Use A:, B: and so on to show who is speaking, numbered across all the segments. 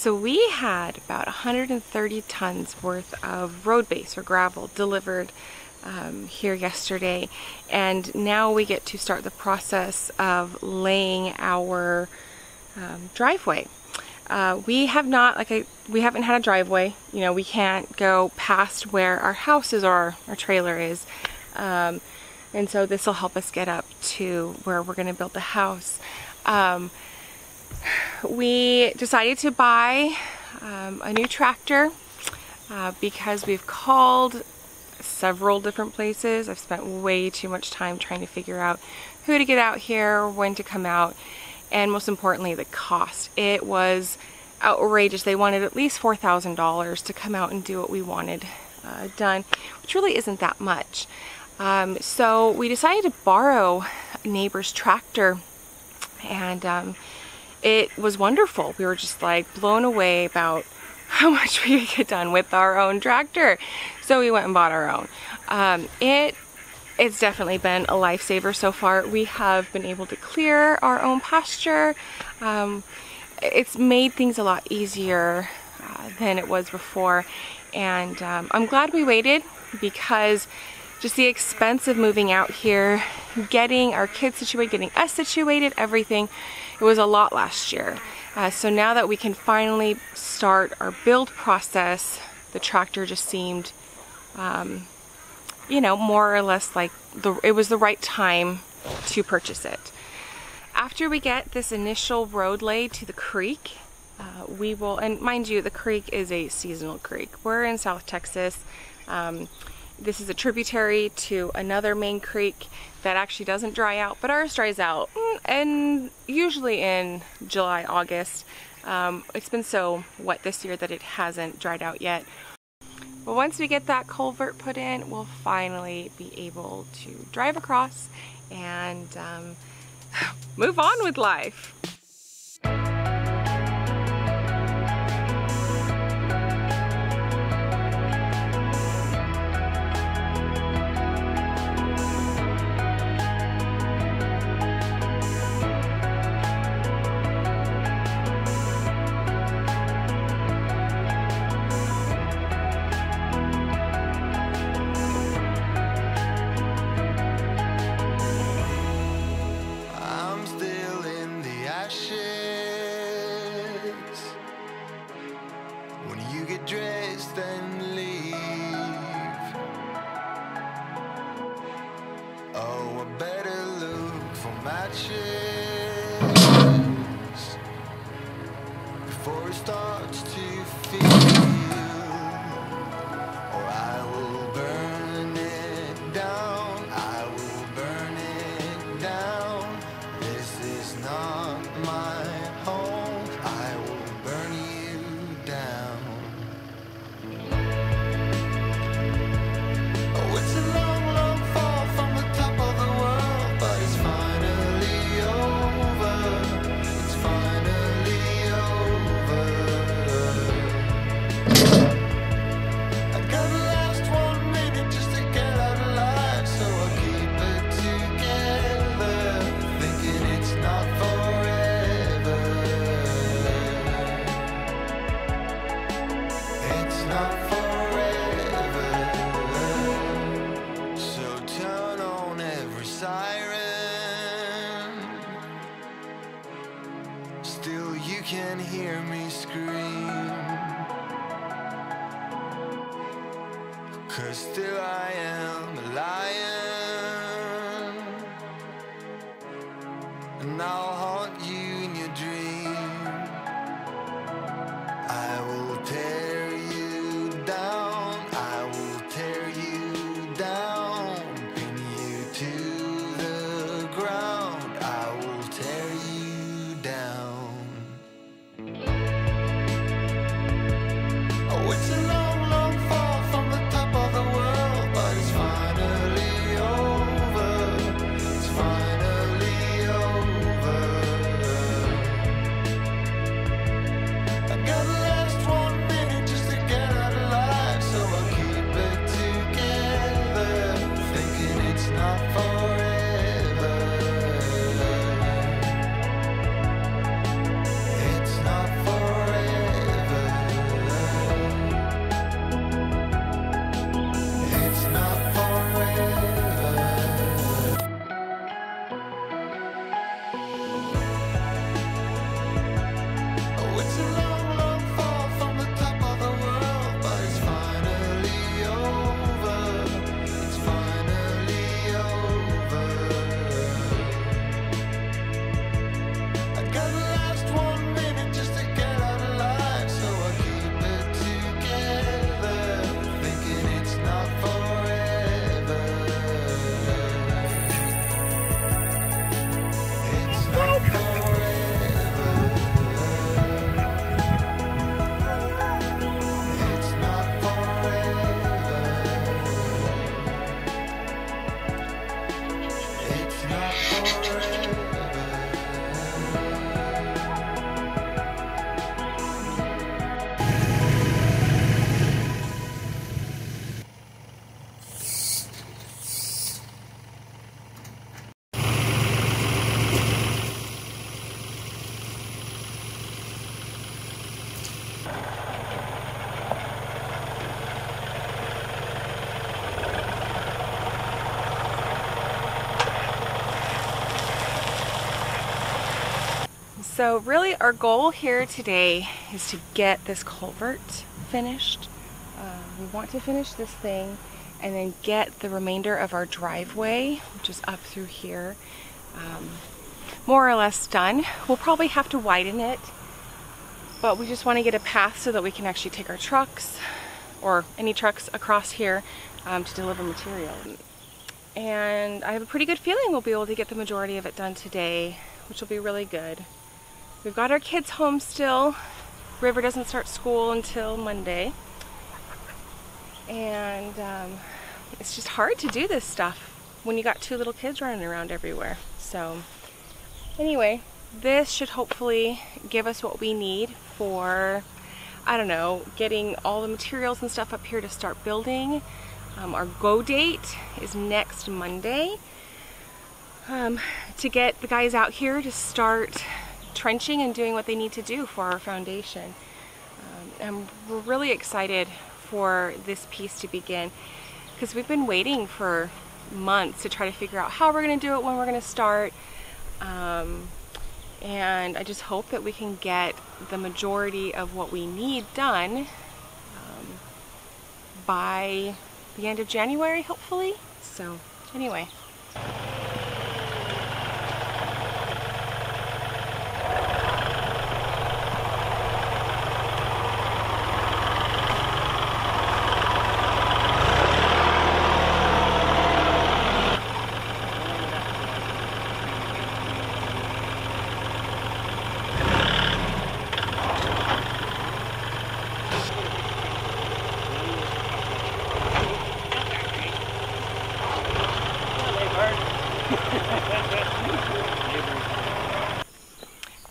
A: So we had about 130 tons worth of road base or gravel delivered here yesterday, and now we get to start the process of laying our driveway. We haven't had a driveway. You know, we can't go past where our house is or our trailer is, and so this will help us get up to where we're going to build the house. We decided to buy a new tractor because we've called several different places. I've spent way too much time trying to figure out who to get out here, when to come out, and most importantly, the cost. It was outrageous. They wanted at least $4,000 to come out and do what we wanted done, which really isn't that much. So we decided to borrow a neighbor's tractor, and it was wonderful. We were just like blown away about how much we could get done with our own tractor. So we went and bought our own. It's definitely been a lifesaver so far. We have been able to clear our own pasture. It's made things a lot easier than it was before. And I'm glad we waited, because just the expense of moving out here, getting our kids situated, getting us situated, everything, it was a lot last year. So now that we can finally start our build process, the tractor just seemed, you know, more or less like it was the right time to purchase it. After we get this initial road laid to the creek, we will, and mind you, the creek is a seasonal creek. We're in South Texas. This is a tributary to another main creek that actually doesn't dry out, but ours dries out, and usually in July, August. It's been so wet this year that it hasn't dried out yet. But once we get that culvert put in, we'll finally be able to drive across and move on with life.
B: Dressed and leave. Oh, I better look for matches before it starts to feel, or I will burn it down. I will burn it down. This is not my home. I will burn you down. It's a long, long fall from the top of the world, but it's finally over. It's finally over. I got the last 1 minute just to get out alive, so I keep it together, thinking it's not forever. It's not forever. Turn on every siren. Still you can hear me scream, 'cause still I am a lion, and I'll haunt you in your dream. I will tear you down. I will tear you down. To the ground, I will tear you down. Oh, it's a long, long fall from the top of the world, but it's finally over. It's finally over.
A: So really our goal here today is to get this culvert finished. We want to finish this thing and then get the remainder of our driveway, which is up through here, more or less done. We'll probably have to widen it, but we just want to get a path so that we can actually take our trucks or any trucks across here to deliver material. And I have a pretty good feeling we'll be able to get the majority of it done today, which will be really good. We've got our kids home still. River doesn't start school until Monday. And it's just hard to do this stuff when you got two little kids running around everywhere. So anyway, this should hopefully give us what we need for, I don't know, getting all the materials and stuff up here to start building. Our go date is next Monday to get the guys out here to start trenching and doing what they need to do for our foundation. And we're really excited for this piece to begin because we've been waiting for months to try to figure out how we're going to do it, when we're going to start. And I just hope that we can get the majority of what we need done by the end of January, hopefully. So anyway.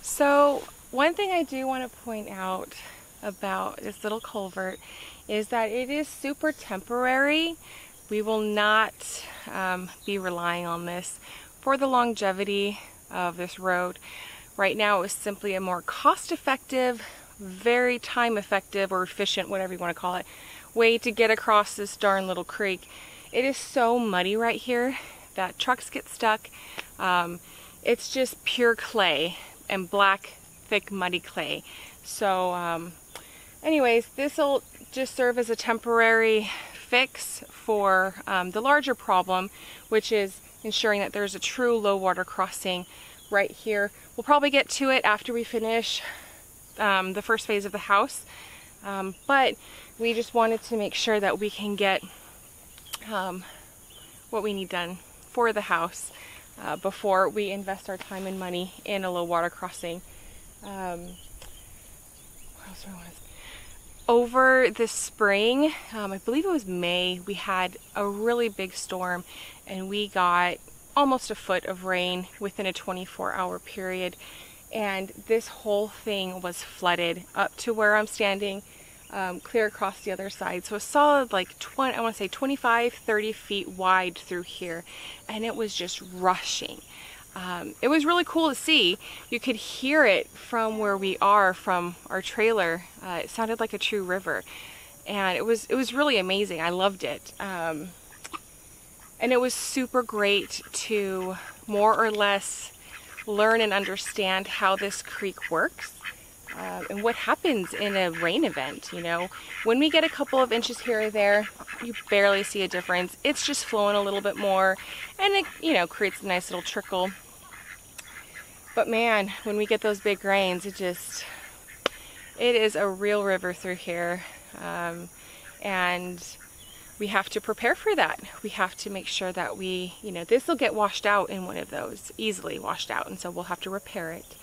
A: So one thing I do want to point out about this little culvert is that it is super temporary. We will not be relying on this for the longevity of this road. Right now it was simply a more cost-effective, very time-effective or efficient, whatever you want to call it, way to get across this darn little creek. It is so muddy right here that trucks get stuck. It's just pure clay and black, thick, muddy clay. So anyways, this will just serve as a temporary fix for the larger problem, which is ensuring that there's a true low water crossing right here. We'll probably get to it after we finish the first phase of the house, but we just wanted to make sure that we can get what we need done for the house before we invest our time and money in a low water crossing. What else do I want to say? Over this spring, I believe it was May, we had a really big storm and we got almost a foot of rain within a 24-hour period, and this whole thing was flooded up to where I'm standing, clear across the other side. So a solid like 25, 30 feet wide through here, and it was just rushing. It was really cool to see. You could hear it from where we are, from our trailer. It sounded like a true river, and it was really amazing. I loved it. And it was super great to more or less learn and understand how this creek works. And what happens in a rain event. You know, when we get a couple of inches here or there, you barely see a difference. It's just flowing a little bit more, and it, you know, creates a nice little trickle. But man, when we get those big rains, it is a real river through here, and we have to prepare for that. We have to make sure that we, you know, this will get washed out in one of those, easily washed out, and so we'll have to repair it.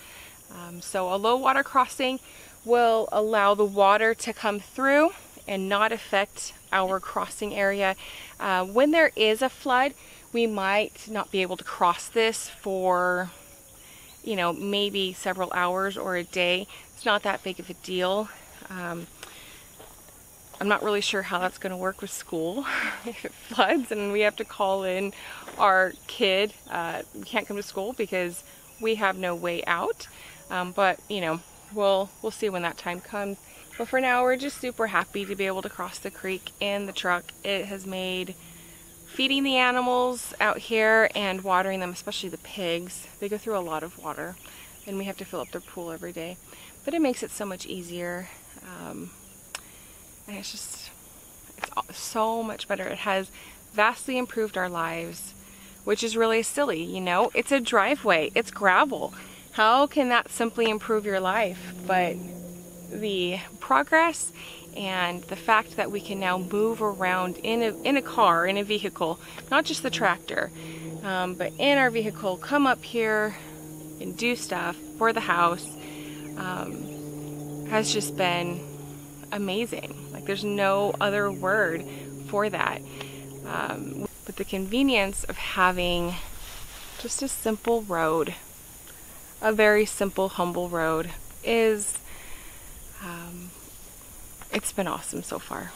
A: So a low water crossing will allow the water to come through and not affect our crossing area. When there is a flood, we might not be able to cross this for, you know, maybe several hours or a day. It's not that big of a deal. I'm not really sure how that's going to work with school if it floods and we have to call in our kid. We can't come to school because we have no way out. But you know, we'll see when that time comes. But for now, we're just super happy to be able to cross the creek in the truck. It has made feeding the animals out here and watering them, especially the pigs, they go through a lot of water, and we have to fill up their pool every day. But it makes it so much easier, and it's so much better. It has vastly improved our lives, which is really silly, you know? It's a driveway, it's gravel. How can that simply improve your life? But the progress and the fact that we can now move around in a car, in a vehicle, not just the tractor, but in our vehicle, come up here and do stuff for the house, has just been amazing. Like, there's no other word for that. But the convenience of having just a simple road, a very simple, humble road, is, it's been awesome so far.